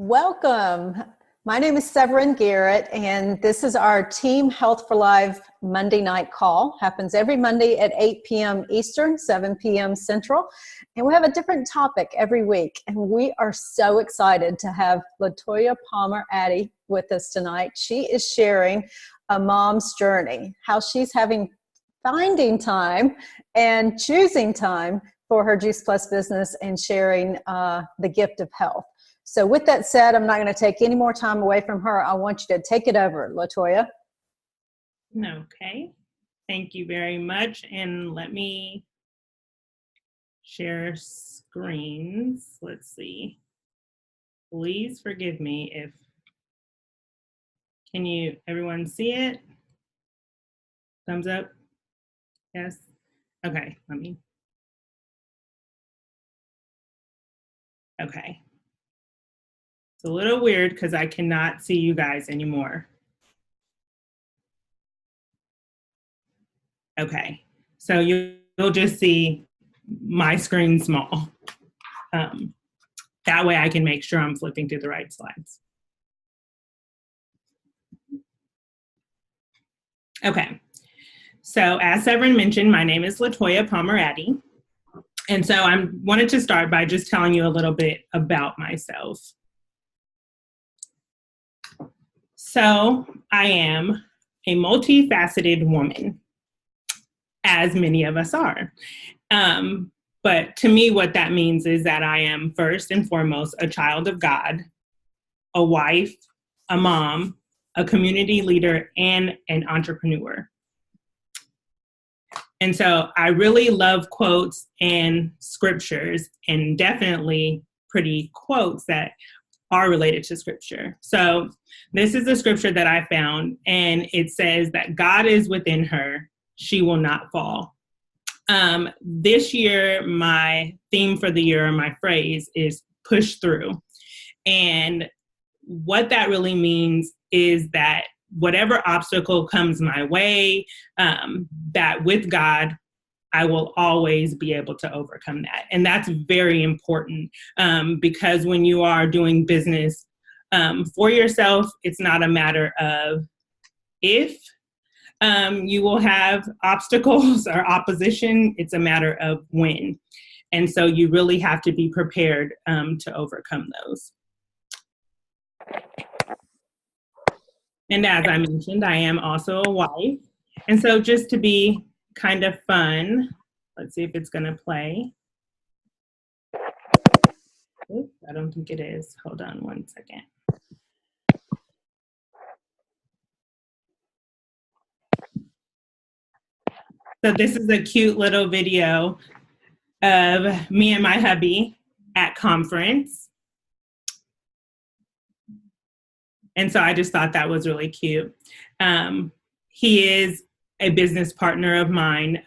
Welcome. My name is Severin Garrett, and this is our Team Health for Life Monday night call. Happens every Monday at 8 p.m. Eastern, 7 p.m. Central. And we have a different topic every week. And we are so excited to have LaToya Palmer Addy with us tonight. She is sharing a mom's journey, how she's finding time and choosing time for her Juice Plus business and sharing the gift of health. So with that said, I'm not going to take any more time away from her. I want you to take it over, LaToya. Okay. Thank you very much. And let me share screens. Let's see. Please forgive me if, can everyone see it? Thumbs up? Yes? Okay, okay. It's a little weird because I cannot see you guys anymore. Okay, so you'll just see my screen small. That way I can make sure I'm flipping through the right slides. Okay, so as Severin mentioned, my name is LaToya Palmer Addy. And so I wanted to start by just telling you a little bit about myself. So I am a multifaceted woman, as many of us are. But to me, what that means is that I am first and foremost a child of God, a wife, a mom, a community leader, and an entrepreneur. And so I really love quotes and scriptures, and definitely pretty quotes that are related to scripture. So this is a scripture that I found, and it says that God is within her, she will not fall. This year, my theme for the year, or my phrase, is push through. And what that really means is that whatever obstacle comes my way, that with God, I will always be able to overcome that. And that's very important because when you are doing business for yourself, it's not a matter of if you will have obstacles or opposition, it's a matter of when. And so you really have to be prepared to overcome those. And as I mentioned, I am also a wife. And so just to be kind of fun, let's see if it's going to play. Oops, I don't think it is. Hold on one second. So this is a cute little video of me and my hubby at conference. And so I just thought that was really cute. He is a business partner of mine.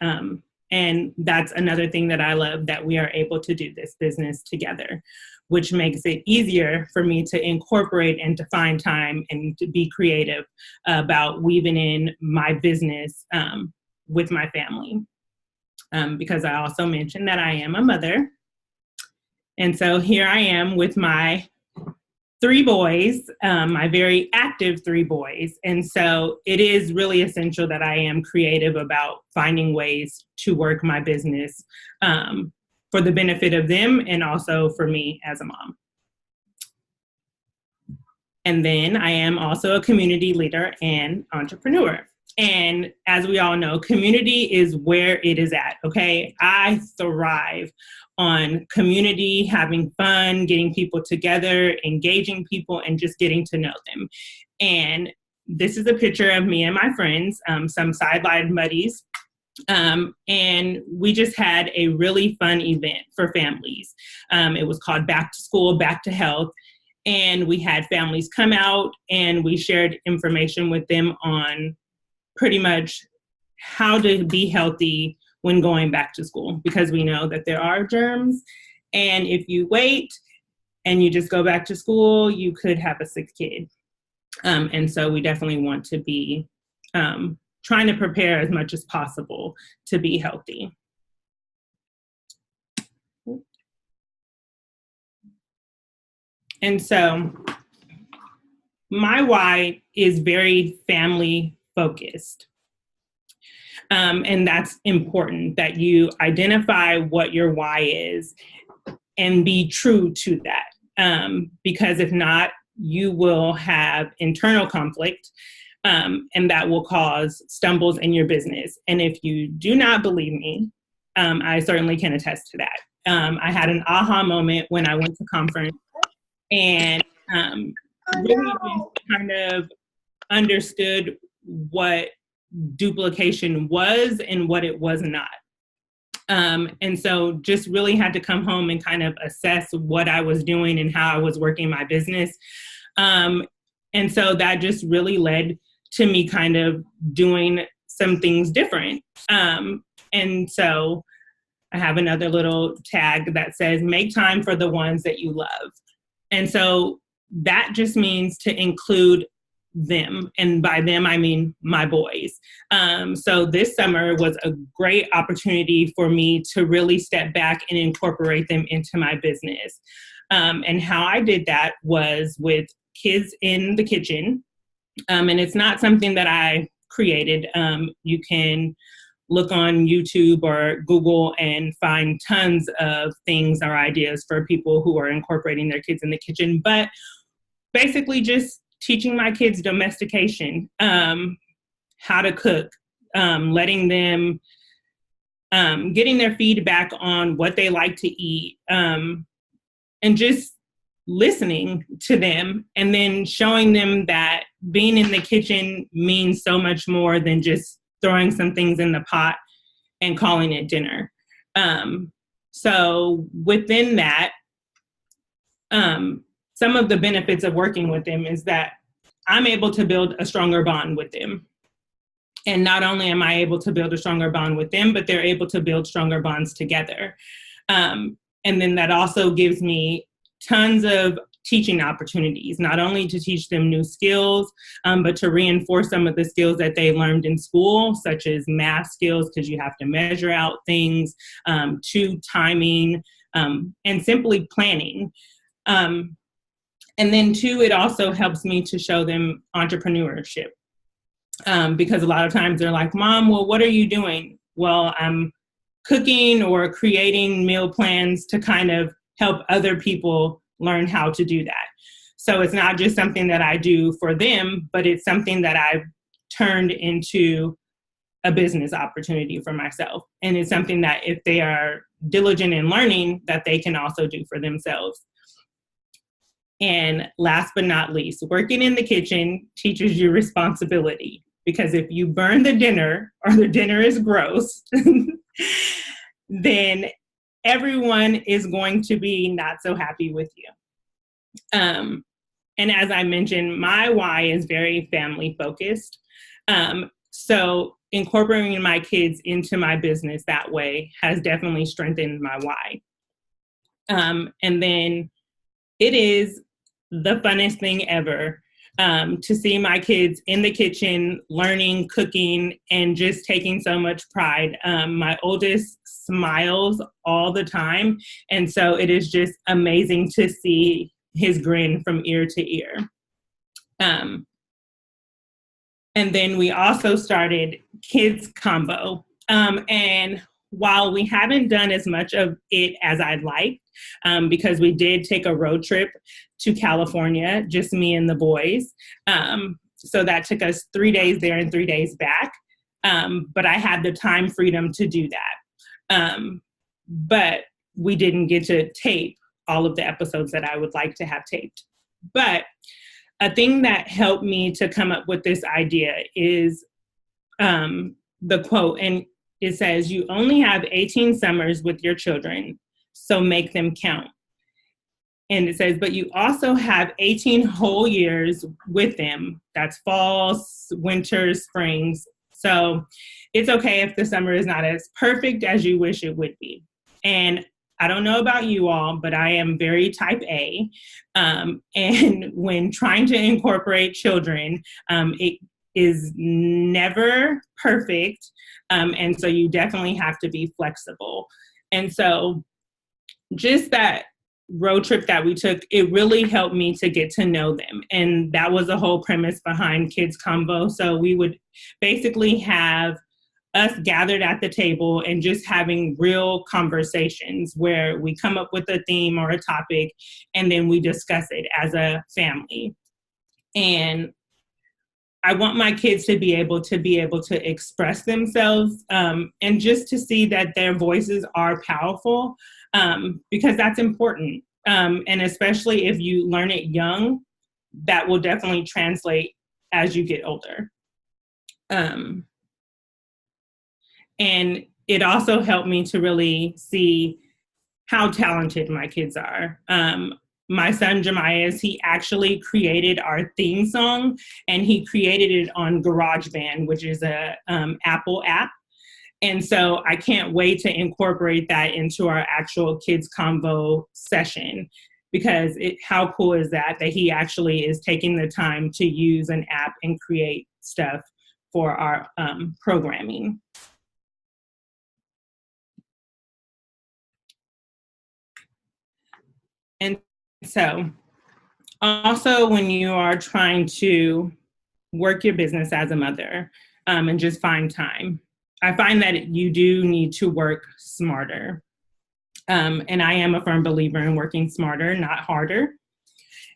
And that's another thing that I love, that we are able to do this business together, which makes it easier for me to incorporate and to find time and to be creative about weaving in my business with my family. Because I also mentioned that I am a mother. And so here I am with my 3 boys, my very active 3 boys. And so it is really essential that I am creative about finding ways to work my business for the benefit of them and also for me as a mom. And then I am also a community leader and entrepreneur. And as we all know, community is where it is at, okay? I thrive on community, having fun, getting people together, engaging people, and just getting to know them. And this is a picture of me and my friends, some sideline buddies. And we just had a really fun event for families. It was called Back to School, Back to Health. And we had families come out and we shared information with them on pretty much how to be healthy when going back to school, because we know that there are germs. And if you wait and you just go back to school, you could have a sick kid. And so we definitely want to be trying to prepare as much as possible to be healthy. And so my why is very family focused. And that's important that you identify what your why is and be true to that. Because if not, you will have internal conflict, and that will cause stumbles in your business. And if you do not believe me, I certainly can attest to that. I had an aha moment when I went to conference and really just kind of understood what duplication was and what it was not. And so just really had to come home and kind of assess what I was doing and how I was working my business. And so that just really led to me kind of doing some things different. And so I have another little tag that says, make time for the ones that you love. And so that just means to include them. And by them, I mean my boys. So this summer was a great opportunity for me to really step back and incorporate them into my business. And how I did that was with kids in the kitchen. And it's not something that I created. You can look on YouTube or Google and find tons of things or ideas for people who are incorporating their kids in the kitchen. But basically just teaching my kids domestication, how to cook, letting them, getting their feedback on what they like to eat, and just listening to them, and then showing them that being in the kitchen means so much more than just throwing some things in the pot and calling it dinner. So within that, some of the benefits of working with them is that I'm able to build a stronger bond with them. And not only am I able to build a stronger bond with them, but they're able to build stronger bonds together. And then that also gives me tons of teaching opportunities, not only to teach them new skills, but to reinforce some of the skills that they learned in school, such as math skills, because you have to measure out things, to timing, and simply planning. And then two, it also helps me to show them entrepreneurship. Because a lot of times they're like, Mom, well, what are you doing? Well, I'm cooking or creating meal plans to kind of help other people learn how to do that. So it's not just something that I do for them, but it's something that I've turned into a business opportunity for myself. And it's something that if they are diligent in learning, that they can also do for themselves. And last but not least, working in the kitchen teaches you responsibility, because if you burn the dinner or the dinner is gross, then everyone is going to be not so happy with you. And as I mentioned, my why is very family focused. So incorporating my kids into my business that way has definitely strengthened my why. And then it is the funnest thing ever to see my kids in the kitchen, learning, cooking, and just taking so much pride. My oldest smiles all the time. And so it is just amazing to see his grin from ear to ear. And then we also started Kids Combo. And while we haven't done as much of it as I'd like, because we did take a road trip to California, just me and the boys. So that took us 3 days there and 3 days back. But I had the time freedom to do that. But we didn't get to tape all of the episodes that I would like to have taped. But a thing that helped me to come up with this idea is the quote, and it says, "You only have 18 summers with your children, so make them count." And it says, but you also have 18 whole years with them. That's fall, winter, springs. So it's okay if the summer is not as perfect as you wish it would be. And I don't know about you all, but I am very type A. And when trying to incorporate children, it is never perfect. And so you definitely have to be flexible. And so just that road trip that we took, it really helped me to get to know them. And that was the whole premise behind Kids Convo. So we would basically have us gathered at the table and just having real conversations where we come up with a theme or a topic and then we discuss it as a family. And I want my kids to be able to express themselves, and just to see that their voices are powerful, because that's important. And especially if you learn it young, that will definitely translate as you get older. And it also helped me to really see how talented my kids are. My son, Jemias, he actually created our theme song, and he created it on GarageBand, which is a Apple app. And so I can't wait to incorporate that into our actual Kids Convo session, because how cool is that he actually is taking the time to use an app and create stuff for our programming. And so also, when you are trying to work your business as a mother, and just find time, I find that you do need to work smarter. And I am a firm believer in working smarter, not harder.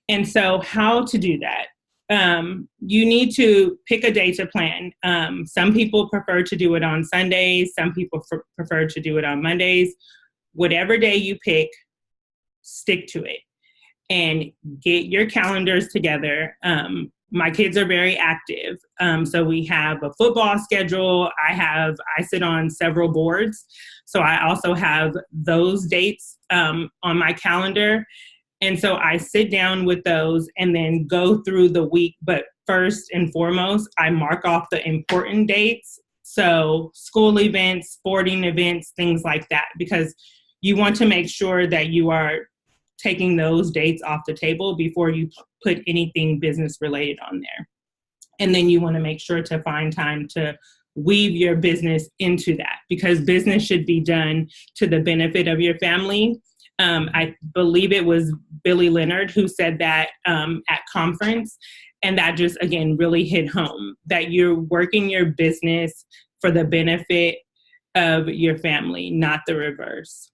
And so how to do that? You need to pick a day to plan. Some people prefer to do it on Sundays. Some people prefer to do it on Mondays. Whatever day you pick, stick to it and get your calendars together. My kids are very active. So we have a football schedule. I sit on several boards. So I also have those dates on my calendar. And so I sit down with those and then go through the week. But first and foremost, I mark off the important dates. So school events, sporting events, things like that, because you want to make sure that you are taking those dates off the table before you put anything business related on there. And then you want to make sure to find time to weave your business into that, because business should be done to the benefit of your family. I believe it was Billy Leonard who said that at conference, and that just, again, really hit home, that you're working your business for the benefit of your family, not the reverse.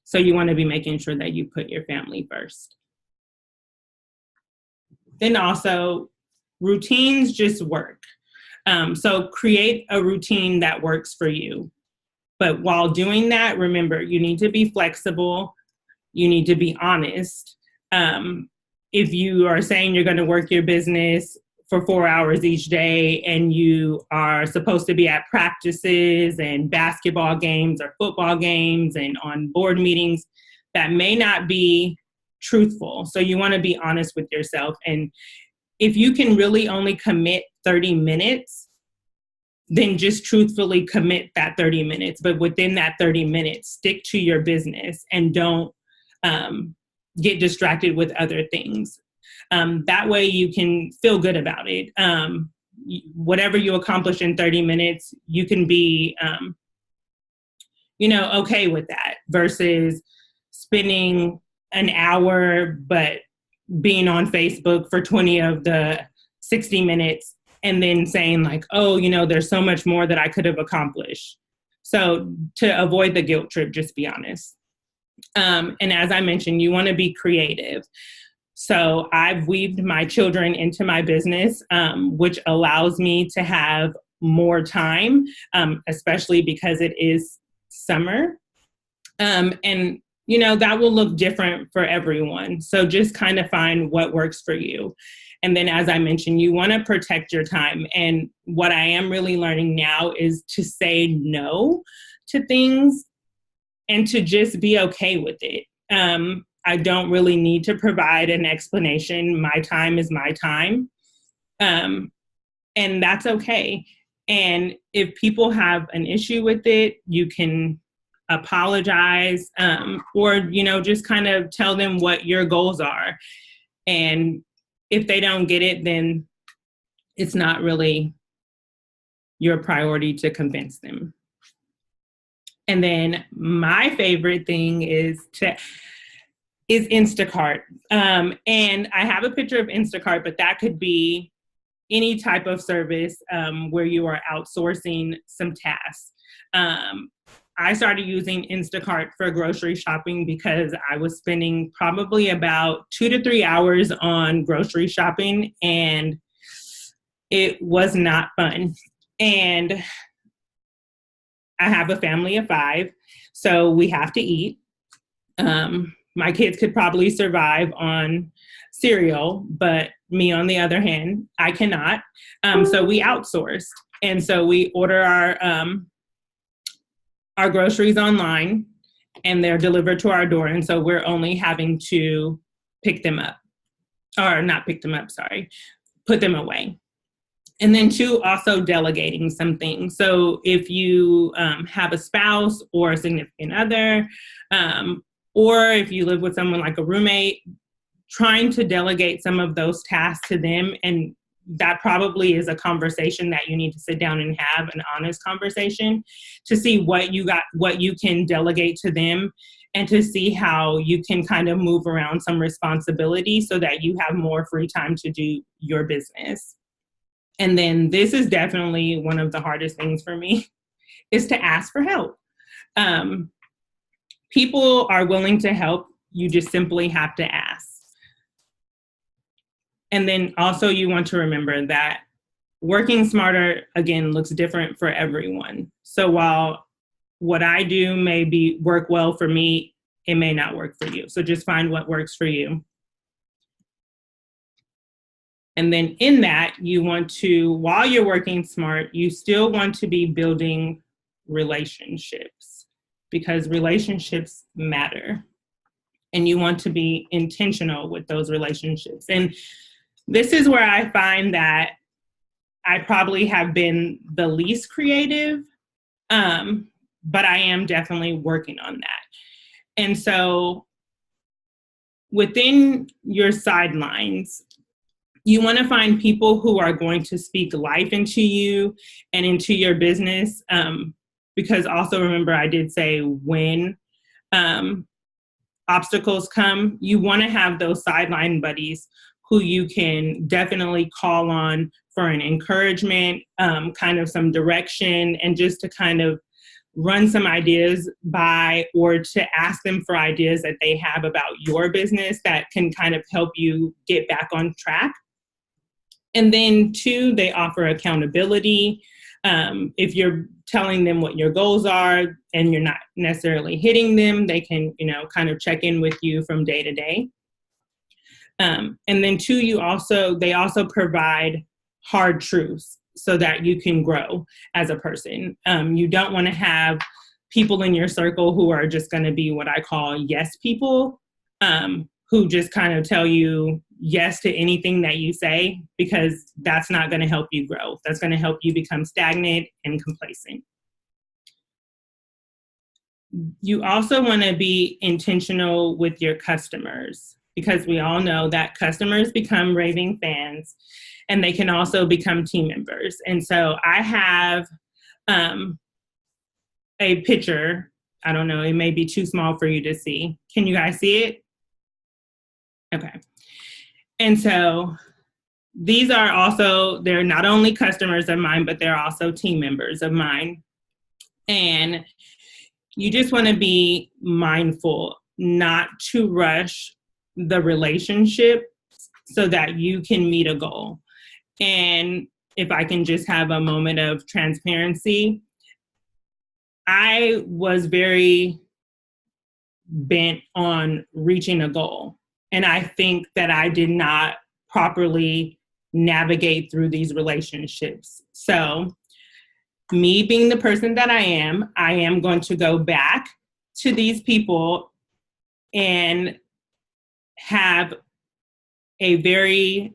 So you want to be making sure that you put your family first. Then also, routines just work. So create a routine that works for you. But while doing that, remember, you need to be flexible. You need to be honest. If you are saying you're going to work your business for 4 hours each day and you are supposed to be at practices and basketball games or football games and on board meetings, that may not be truthful. So you want to be honest with yourself. And if you can really only commit 30 minutes, then just truthfully commit that 30 minutes. But within that 30 minutes, stick to your business and don't get distracted with other things. That way you can feel good about it. Whatever you accomplish in 30 minutes, you can be, okay with that, versus spending an hour, but being on Facebook for 20 of the 60 minutes and then saying like, oh, there's so much more that I could have accomplished. So to avoid the guilt trip, just be honest. And as I mentioned, you want to be creative. So I've weaved my children into my business, which allows me to have more time, especially because it is summer. And, that will look different for everyone. So just kind of find what works for you. And then, as I mentioned, you want to protect your time. And what I am really learning now is to say no to things and to just be okay with it. I don't really need to provide an explanation. My time is my time. And that's okay. And if people have an issue with it, you can apologize, or, just kind of tell them what your goals are. And if they don't get it, then it's not really your priority to convince them. And then my favorite thing is to is Instacart. And I have a picture of Instacart, but that could be any type of service where you are outsourcing some tasks. I started using Instacart for grocery shopping because I was spending probably about 2 to 3 hours on grocery shopping, and it was not fun. And I have a family of 5, so we have to eat. My kids could probably survive on cereal, but me, on the other hand, I cannot. So we outsourced. And so we order our groceries online, and they're delivered to our door. And so we're only having to pick them up, or not pick them up, sorry, put them away. And then 2, also delegating some things. So if you have a spouse or a significant other, or if you live with someone like a roommate, trying to delegate some of those tasks to them. And that probably is a conversation that you need to sit down and have, an honest conversation, to see what you can delegate to them, and to see how you can kind of move around some responsibility so that you have more free time to do your business. And then this is definitely one of the hardest things for me, is to ask for help. People are willing to help. You just simply have to ask. And then also you want to remember that working smarter, again, looks different for everyone. So while what I do may work well for me, it may not work for you. So just find what works for you. And then in that, you want to, while you're working smart, you still want to be building relationships, because relationships matter. And you want to be intentional with those relationships. And this is where I find that I probably have been the least creative, but I am definitely working on that. And so within your sidelines, you want to find people who are going to speak life into you and into your business. Because also remember, I did say when obstacles come, you want to have those sideline buddies who you can definitely call on for an encouragement, kind of some direction, and just to kind of run some ideas by, or to ask them for ideas that they have about your business that can kind of help you get back on track. And then 2, they offer accountability. If you're telling them what your goals are and you're not necessarily hitting them, they can, kind of check in with you from day to day. And then 2, they also provide hard truths so that you can grow as a person. You don't want to have people in your circle who are just going to be what I call yes people, who just kind of tell you yes to anything that you say, because that's not going to help you grow. That's going to help you become stagnant and complacent. You also want to be intentional with your customers, because we all know that customers become raving fans, and they can also become team members. And so I have a picture. I don't know, it may be too small for you to see. Can you guys see it? Okay. And so these are also, they're not only customers of mine, but they're also team members of mine. And you just want to be mindful not to rush the relationship so that you can meet a goal. And if I can just have a moment of transparency, I was very bent on reaching a goal. And I think that I did not properly navigate through these relationships. So me being the person that I am going to go back to these people and have a very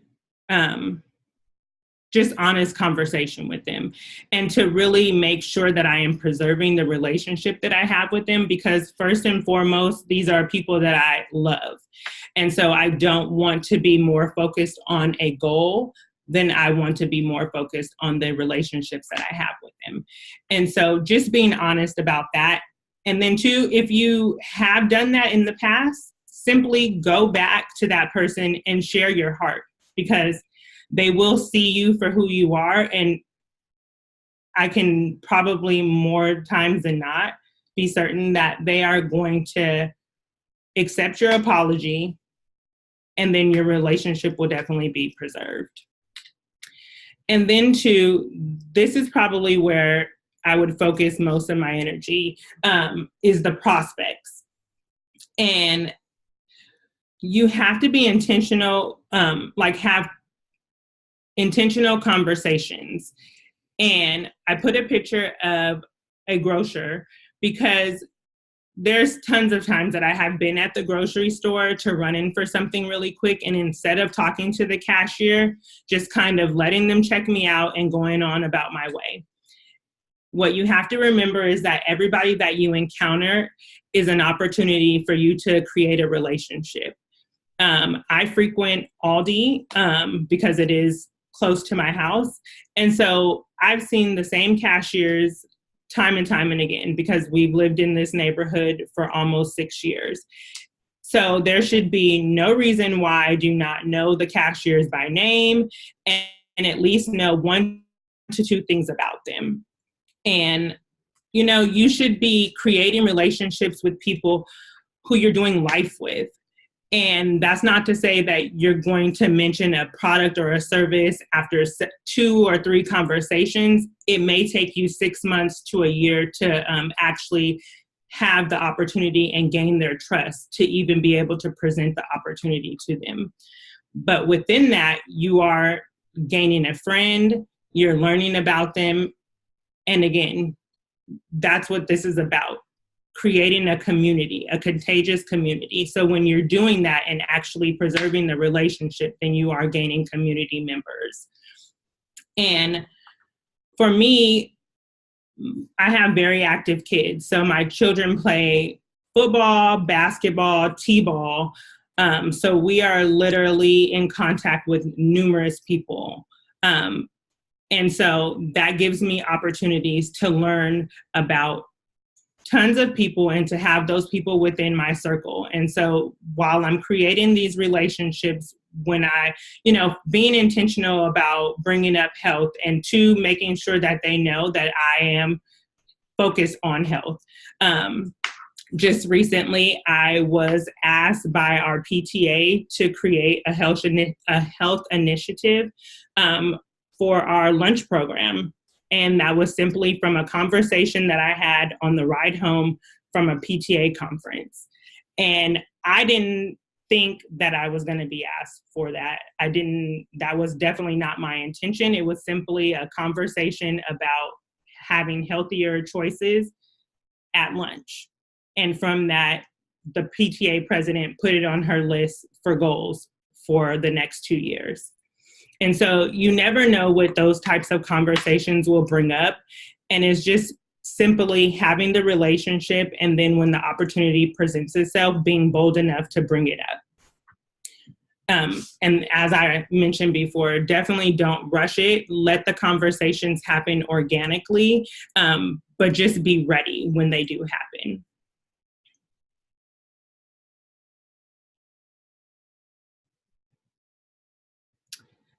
just honest conversation with them, and to really make sure that I am preserving the relationship that I have with them, because first and foremost, these are people that I love. And so I don't want to be more focused on a goal than I want to be more focused on the relationships that I have with them. And so just being honest about that. And then 2, if you have done that in the past, simply go back to that person and share your heart, because they will see you for who you are. And I can probably more times than not be certain that they are going to accept your apology, and then your relationship will definitely be preserved. And then this is probably where I would focus most of my energy, is the prospects. And you have to be intentional, have intentional conversations. And I put a picture of a grocer because there's tons of times that I have been at the grocery store to run in for something really quick. And instead of talking to the cashier, just kind of letting them check me out and going on about my way. What you have to remember is that everybody that you encounter is an opportunity for you to create a relationship. I frequent Aldi because it is close to my house. And so I've seen the same cashiers time and time and again, because we've lived in this neighborhood for almost 6 years. So there should be no reason why I do not know the cashiers by name and at least know 1 to 2 things about them. And, you should be creating relationships with people who you're doing life with. And that's not to say that you're going to mention a product or a service after 2 or 3 conversations. It may take you 6 months to a year to actually have the opportunity and gain their trust to even be able to present the opportunity to them. But within that, you are gaining a friend, you're learning about them. And again, that's what this is about. Creating a community, a contagious community. So when you're doing that and actually preserving the relationship, then you are gaining community members. And for me, I have very active kids. So my children play football, basketball, t-ball. So we are literally in contact with numerous people. And so that gives me opportunities to learn about tons of people and to have those people within my circle. And so while I'm creating these relationships, when I, being intentional about bringing up health, and 2, making sure that they know that I am focused on health. Just recently, I was asked by our PTA to create a health initiative for our lunch program. And that was simply from a conversation that I had on the ride home from a PTA conference. And I didn't think that I was going to be asked for that. That was definitely not my intention. It was simply a conversation about having healthier choices at lunch. And from that, the PTA president put it on her list for goals for the next 2 years. And so you never know what those types of conversations will bring up. And it's just simply having the relationship, and then when the opportunity presents itself, being bold enough to bring it up. And as I mentioned before, definitely don't rush it. Let the conversations happen organically, but just be ready when they do happen.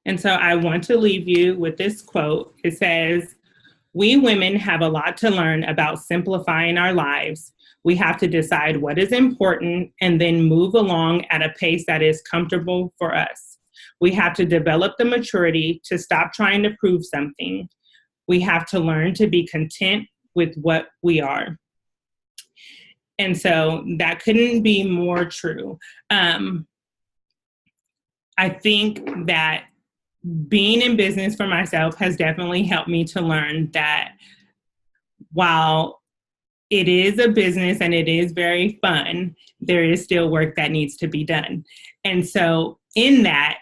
And so I want to leave you with this quote. It says, "We women have a lot to learn about simplifying our lives. We have to decide what is important and then move along at a pace that is comfortable for us. We have to develop the maturity to stop trying to prove something. We have to learn to be content with what we are." And so that couldn't be more true. I think that being in business for myself has definitely helped me to learn that while it is a business and it is very fun, there is still work that needs to be done. And so in that,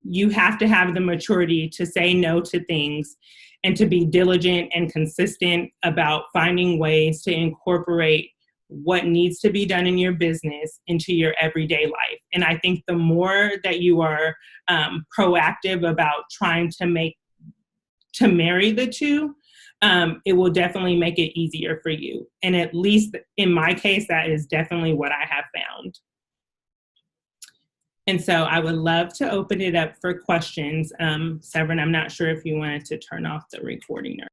you have to have the maturity to say no to things and to be diligent and consistent about finding ways to incorporate what needs to be done in your business into your everyday life. And I think the more that you are proactive about trying to marry the two, it will definitely make it easier for you. And at least in my case, that is definitely what I have found. And so I would love to open it up for questions. Severin, I'm not sure if you wanted to turn off the recording or